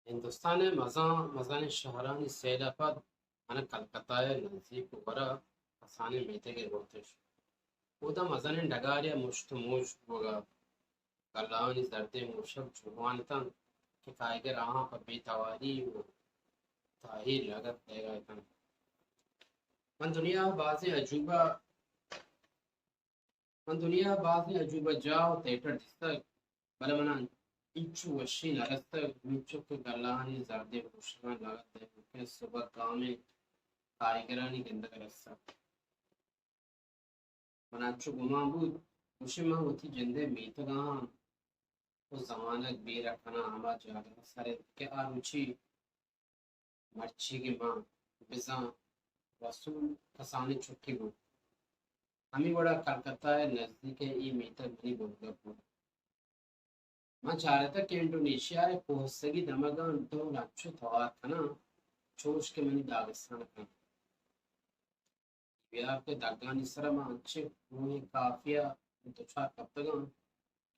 هندوستان مزان شهرانی سیلافت أنا کلکتای نزدیک ورا اسانی میتگی گفتش بودا مزان دگاریا مشتموش بوگا کلانی زرده موشب جوانتان که کایگر آها پر بیتواری و تاہیر لگت دے گا تن من دنیا بازی عجوبہ جاو تیٹر دستا بلا منا انچو وشی نرستا انچو که گلانی زرده موشنا لگت دے کہ صبح کامل کایگرانی گندگ رسا مناچو گمان بود مشی من وتی جنده میتگاhan o zamanak bira kana ama jagra sare ke aruchi marchi ki ma bizan rasul kasani chutti bu hami bada kolkata hai nazdike e meter bani bolgapur ma charata ke indonesia hai pohsagi damagan to nachu thawar kana chosh ke mani dagestan ka biar ke dagani sarama anche puni kafiya to cha kaptagan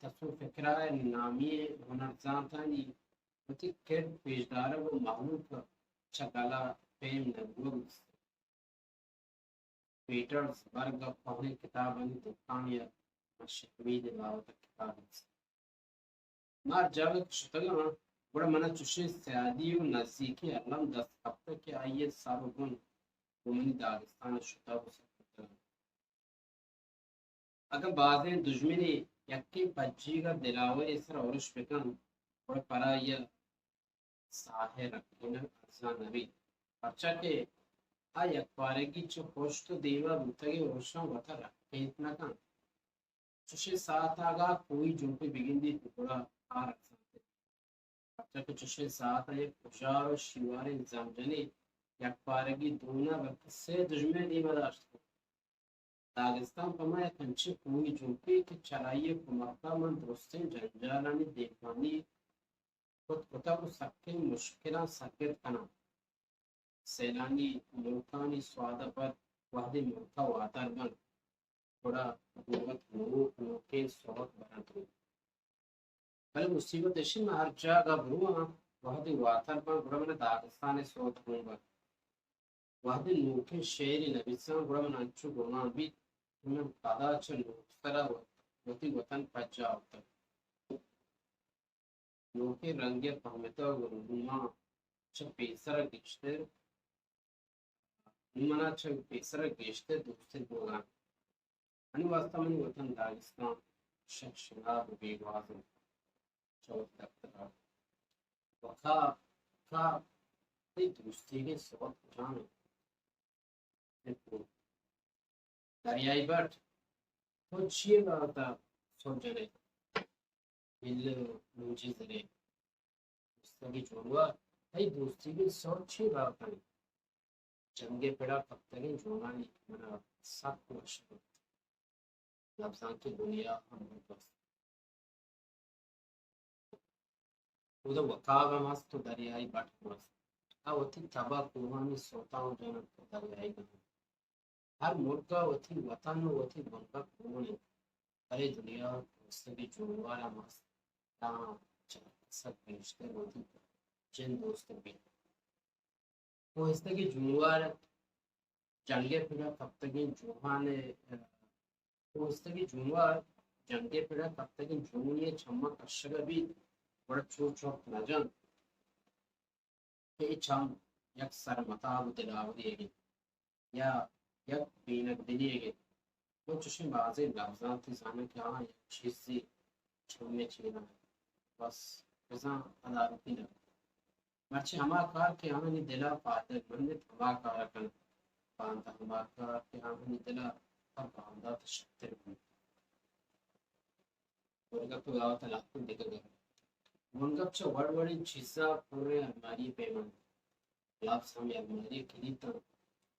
تصور فکرهای نامی هنرزان تانی وتی کرد پیشداره و مغلوب چگالا پیم نبود Peter's برگ پہنے کتابانی دکانیا مشکوید باوت کتاب مار جاوک شتگا بڑا منا چوشی سیادی و نزدیکی علم دست ہفتہ کے آئیے سارگون ومنی داغستان شتا و سکتا اگر بعضیں دجمنی یکی پجیگا دلاوری سر ورش بکن اور پرایا ساحر این ارزان نبی پرچا کہ آ یک پارگی چو خوشت دیوا بوتگی ورشان وطا رکھیت نکن چوشی ساعت آگا کوئی جنپی بگندی ٹکڑا آ رکھسان تے پرچا کہ چوشی ساعت آیا کشار و شیوار انزام جنی یک پارگی دونا بکسے دجمن دیوا داشت داغستان پمای کنچه کوی جنپی که چرایی کمکا من درستین جنجالانی دیکھانی خود کتا کو سکتے مشکلان سکت کنا سیلانی ملکانی سوادا پر وحدی ملکا واتر بن تھوڑا حکومت نوکے صحبت برند ہوئی بلے مصیبت اشی میں ہر جاگا بروا وحدی واتر بن بڑا من داغستان صحبت ہوں وحدی نوکے شہری نبیسان بڑا من انچو گرمان بیت من قضا چه نوکترا وتی وطن پجا ہوتا نوکے رنگی فهمتا و روما چه پیسر گشتر نمانا چه پیسر گشتر دوستی بولان انی واسطہ منی وطن داغستان شک شناب و بیگوازن چوت دکترا وکا کا تی دوستی کے سبب جانے دریائی بٹ تو چیئے بارتا سو جنے il mucizere دوستی جوڑوا ای دوستی کی سو چی بات ہے جنگے پیڑا پتنی جوڑانی منا سب کو اشکر لفظان کی دنیا ہم بس وہ وکاغا مست تو دریائی بٹ مست اوتی تبا کوانی سوتاو جنت تو دریائی گنا ہر ملکا وتی وطن وتی بنکا کوانی ارے دنیا دوستی جوڑوانا مست سب رشتے ہوتی جن دوست بھی وہ اس طرح کی جنوار جنگے پھرا کب تک جوہانے وہ اس طرح کی جنوار جنگے پھرا کب تک جونیے چھمک اشگا بھی بڑا چھوٹ چھوٹ نجن کہ چھم یک سر مطاب دلاو دیے گی یا یک بینک دلیے گی وہ چشم بازی لفظان تھی زانا کہ ہاں یک چیز سی چھوڑنے چینا ہے بس بزن ادارتی لگ مرچی ہما کار کے ہمیں دلا پادر مندت ہما کارا کن پانتا ہما کار کے ہمیں دلا پر باندہ تشتر بھی ورگا تو گاوتا لاکھن دیگر گا Bunga word word in chisa pure almari payment. Labs hame almari kilita.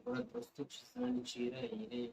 Burada dostluk çizilen içeri ile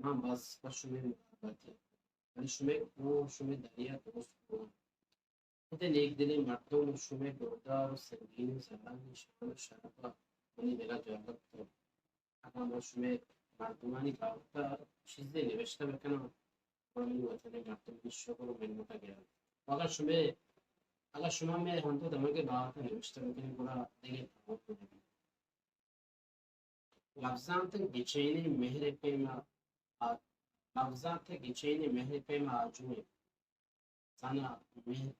من بس شومه محبتی ولی شومه کوه شومه دریا درست کوه این نیک دل مردم شومه بردار و سنگین و زرنگ شان و شرف منی دل جالب تو اگر من شومه مردمانی کارتا چیزی نوشته بکنم و من وطن مردم شغل و من متگرم اگر شومه اگر شما می هم تو دماغ باهات نوشته بکنید برای دیگه تمام کنید لفظات گچینی مهر پیما لفظات گچینی مهر پیما آجوی sana مهر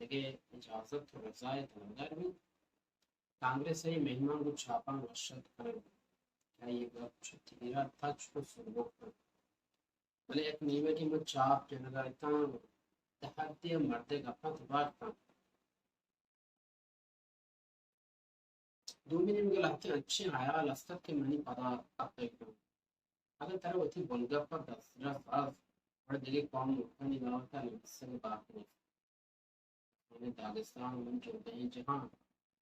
دیگه اجازت و رضای طلبگار بھی کانگریس ای مهمان کو چھاپا وشد کرن کیا یہ گپ چھتیرا تچ کو سنو کر بلے ایک نیمه کی مجھ چھاپ جنگایتا تحدی مرد گپا تبارتا دومینی میگه لحظه اچھی حیال استد که منی پدا اپیک دو اگر ترى وتي بولگا پر دسرا ساز اور دیگه قوم مکنی دعوتا نمسل باقی میں داغستان من جو ہیں جہاں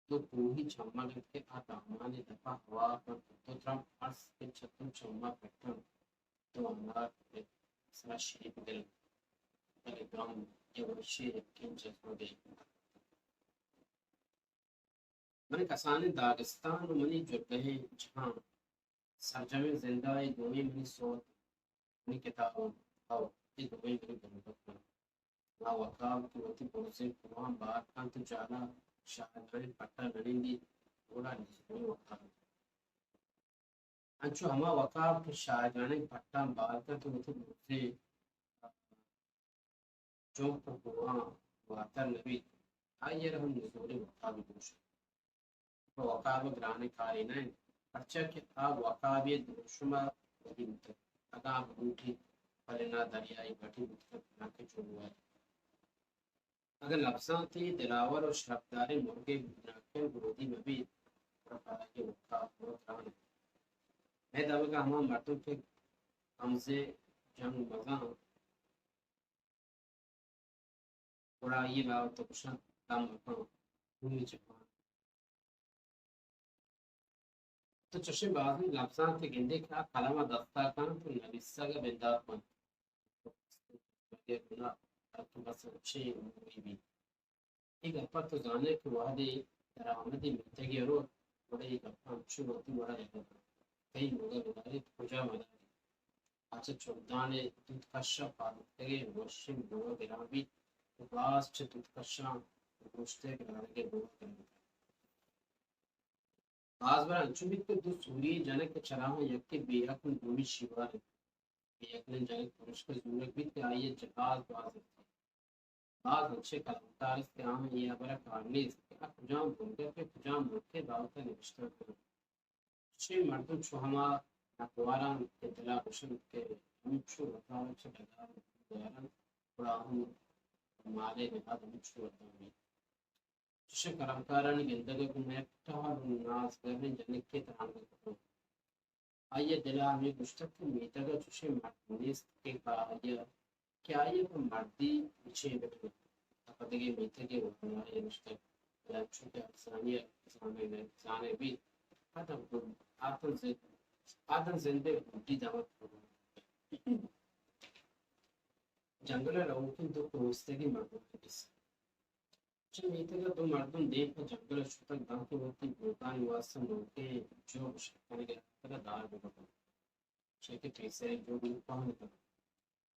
تو کوہی چھما گھر کے آتا ہمارے دفعہ ہوا پر تو ترم عرص کے چھتم چھما پٹن تو ہمارا سرا شریف دل تلیگرام یہ ورشی کن جسو گئی میں کسان داغستان منی جو ہیں جہاں سرجم زندہ دوئی منی صوت منی کتابوں اور یہ دوئی منی بلوکت لا وقاب کی وتی پروسے قرآن بات کان تو جانا شاہدان پٹا نرندی بولا نسبی وقاب انچو ہما وقاب کے شاہدان پٹا بات کان تو وتی پروسے جو پر قرآن واتر نبی آئیے رہم نزولی وقابی دوشن تو وقاب گرانے کاری نائن پرچہ کہ آب وقابی دوشما ودی متر اگا بوٹی پلنا دریائی بٹی متر پناکے چونوائے اگر لفظاں تھی دلاور اور شرفدار مرغے بناکر گرودی میں بھی پرپارا کے وقت بہت رہا میں دعوی کا ہمارا مردوں کے حمزے جنگ مزاں بڑا یہ باو تو کشن دام مکان بھومی چپان تو چشم بازی لفظاں تھے گندے کیا کلمہ دستا کان تو نبیسا کا بندار پن تو بس اچھے ہوئی بھی ایک اپر تو جانے کہ وعدے درآمدی ملتے گی اور بڑے ایک اپنا اچھو ہوتی بڑا ہے کئی لوگا بدارے کجا مداری آچا چودانے دودھ کشا پالتے گے ورشن بوا گرامی باس چھ دودھ کشا گوشتے گرانے کے بوا گرامی باز برا انچو بھی تو دو سوری جنک چراہ یکی بیرکن دومی شیوار بیرکن جنک پرشک زورک بھی تے آئیے جباز باز بعض اچھے کلمکار اس کے عام یہ برا کارنی اس کے کجام بلگر پہ کجام ملکے دعوت نوشتر کرو چھ مردم چھو ہما نقواران کے دلا بشن کے ہمچو وطاو چھ لگار دواران قرآن مالے نهاد ہمچو وطاوی چھ کلمکاران گندگے کو نیکتا اور ناز کرنے جنک کے ترانگا کرو آئیے دلا ہمیں گشتک کی میتگا چھ مردنیست کے کاریا کیا یہ مردی پیچھے بیٹھے تقدگی میتے کے ہمارے رشتے چھوٹے افسانیہ افسانے بھی آدم زندے بڑی دعوت کرو جنگل روکن تو پروستے کی مردم ہے کس چھ میتے کا دو مردم دیکھ پر جنگل شتک دانتی ہوتی بوتانی واسم روکے جو شکنے کے رکھتا دار بگتا چھے کے تیسرے جو بھی پہنے کرو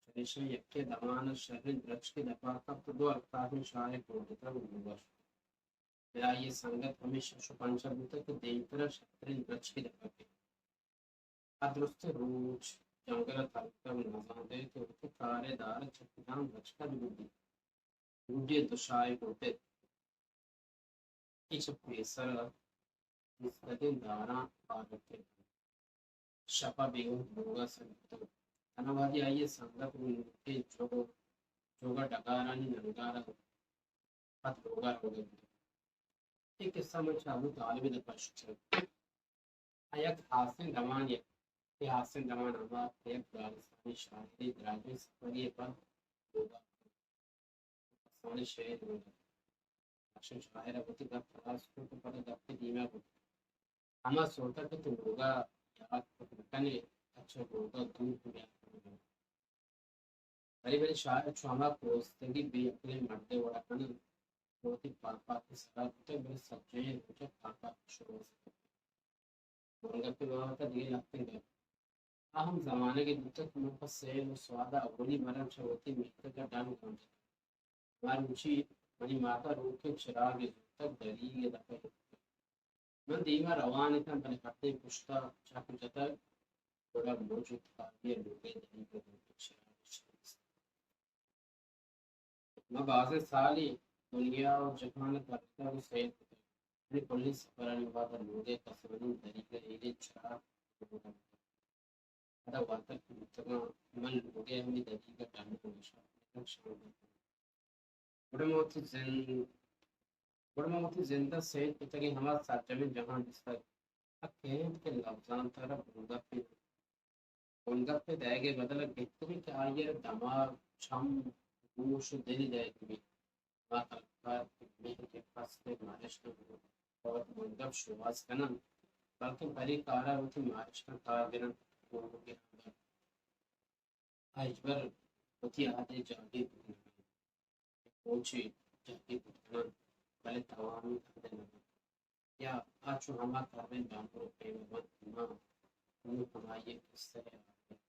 چنیشن یکی دمان شہرین درچ کے دفاع کب تو دو الفاظ میں شاعر پروڈیتر بلوبا شد بلا یہ سنگت ہمیشہ شپانچہ بوتا کہ دیکتر شہرین درچ کے دفاع کے ادرست روچ جنگل تلکر نظام دے تو ہوتے کارے دار چھپیدان درچ کا بلوبی بلوبی دو شاعر ہوتے ایچ پیسر نسبتیں داران آرکتے شپا بیگو بلوگا سنگتو انوادی آئیے سنگت کے جوگا ڈگارانی ننگارا پت روگا روگا ایک قصہ میں چاہوں طالب دا پشچر ایک حاسن گمان یہ حاسن گمان ہما ایک دارستانی شاہری دراجوی سفری پر روگا افسانی شہید روگا اکشن شاہر ہوتی گفت خلاص کو تو پر گفت دیمہ کو ہما سوتا کہ تو روگا یاد مکنے اچھا ہوتا دور ہو گیا بڑی بڑی شامہ کوستگی بے اپنے مرتے وڑا کنا بہت ہی پاپا کی سرا ہوتے بڑے سجے ہوتے پاپا شروع سے مانگا پہ وہاں کا دیئے لگتے گئے اہم زمانے کے دتک مفصل و سوادہ اولی مرم شروعی مہتے کا ڈان کانتا ہماری اونچی منی ماتا روح کے چراغ تک دلیل دفعہ من دیما روانی تھا بنے خطے پشتا چاکو جتا بڑا موجود تھا یہ لوگے دلیل کے روح کے چراغ میں بعض سالی دنیا اور جہان کرتا کو سید ہوتے پولیس سفرانی بعد لوگے تصویروں طریقے ایلے چراغ هذا وقتك مجتمع من لوگے ہمیں دقیقہ ٹائم کو نشان شامل بڑے موتی زندہ سید پتہ کہ ہمارا ساتھ جمع جہاں جس تک اکیم کے لفظان طرح بونگا پہ دائے گے بدل گھتری کہ آئیر دماغ چھم گوش دل جائے کبھی ما خلقات مہر کے پاس پہ مارش نہ ہو اور منگب شواز کنن بلکہ بری کارا ہوتی مارش کا کار گرن ہو گیا اجبر ہوتی آدھے جاگے بھولنا پوچھے جاگے بھولنا بلے توامی کھدے لگا یا آچو ہما کاربین جانوروں پہ وقت ماں انہوں ہمائیے کس طرح آگے